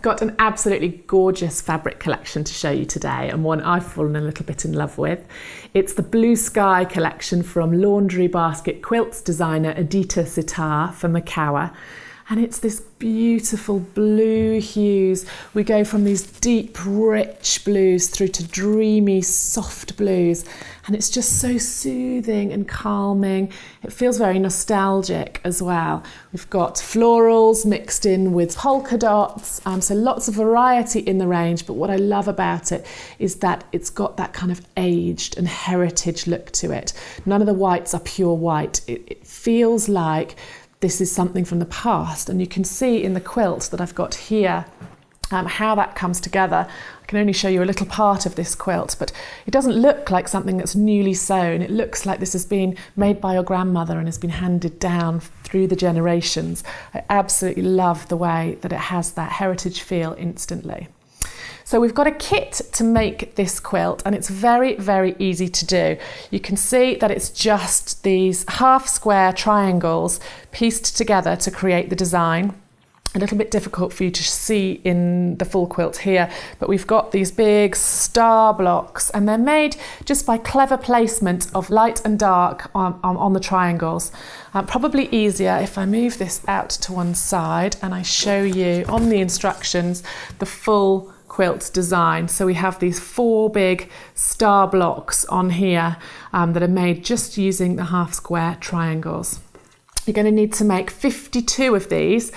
got an absolutely gorgeous fabric collection to show you today, and one I've fallen a little bit in love with. It's the Blue Sky collection from Laundry Basket Quilts designer Edyta Sitar for Makower. And it's this beautiful blue hues. We go from these deep, rich blues through to dreamy, soft blues. And it's just so soothing and calming. It feels very nostalgic as well. We've got florals mixed in with polka dots. So lots of variety in the range. But what I love about it is that it's got that kind of aged and heritage look to it. None of the whites are pure white. It feels like this is something from the past, and you can see in the quilt that I've got here how that comes together. I can only show you a little part of this quilt, but it doesn't look like something that's newly sewn. It looks like this has been made by your grandmother and has been handed down through the generations. I absolutely love the way that it has that heritage feel instantly. So we've got a kit to make this quilt, and it's very, very easy to do. You can see that it's just these half square triangles pieced together to create the design. A little bit difficult for you to see in the full quilt here, but we've got these big star blocks, and they're made just by clever placement of light and dark on the triangles. Probably easier if I move this out to one side and I show you on the instructions the full quilt design. So we have these 4 big star blocks on here that are made just using the half square triangles. You're going to need to make 52 of these,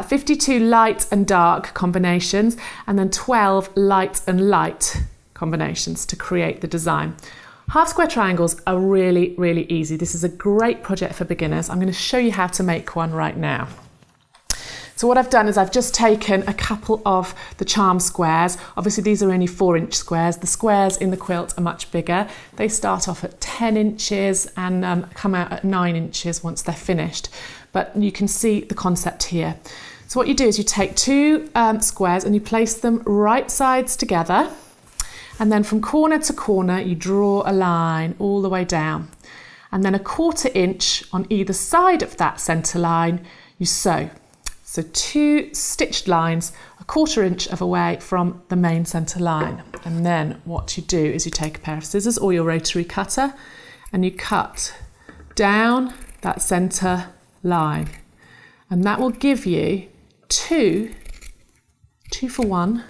52 light and dark combinations, and then 12 light and light combinations to create the design. Half square triangles are really, really easy. This is a great project for beginners. I'm going to show you how to make one right now. So what I've done is I've just taken a couple of the charm squares. Obviously these are only 4-inch squares. The squares in the quilt are much bigger. They start off at 10 inches and come out at 9 inches once they're finished. But you can see the concept here. So what you do is you take 2 squares and you place them right sides together. And then from corner to corner, you draw a line all the way down. And then 1/4 inch on either side of that centre line, you sew. So 2 stitched lines 1/4 inch of away from the main centre line. And then what you do is you take a pair of scissors or your rotary cutter and you cut down that centre line. And that will give you 2 for 1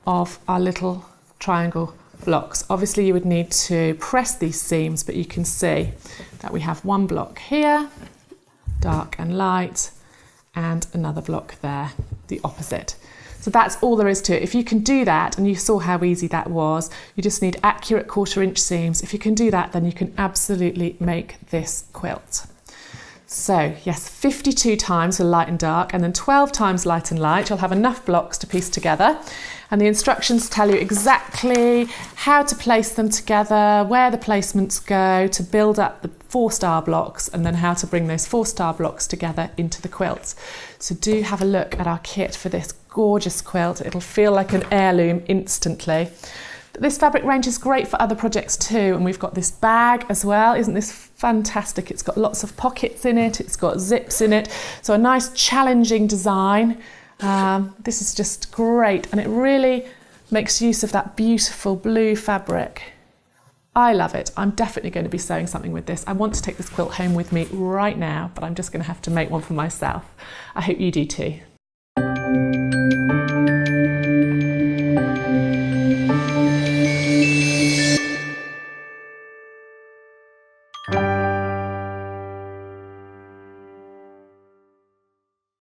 of our little triangle blocks. Obviously you would need to press these seams, but you can see that we have 1 block here, dark and light, and another block there, the opposite. So that's all there is to it. If you can do that, and you saw how easy that was, you just need accurate 1/4 inch seams. If you can do that, then you can absolutely make this quilt. So yes, 52 times for light and dark, and then 12 times light and light. You'll have enough blocks to piece together. And the instructions tell you exactly how to place them together, where the placements go to build up the 4-star blocks, and then how to bring those 4-star blocks together into the quilt. So do have a look at our kit for this gorgeous quilt. It'll feel like an heirloom instantly. This fabric range is great for other projects too, and we've got this bag as well. Isn't this fantastic? It's got lots of pockets in it, it's got zips in it, so a nice challenging design. This is just great, and it really makes use of that beautiful blue fabric. I love it. I'm definitely going to be sewing something with this. I want to take this quilt home with me right now, but I'm just going to have to make one for myself. I hope you do too.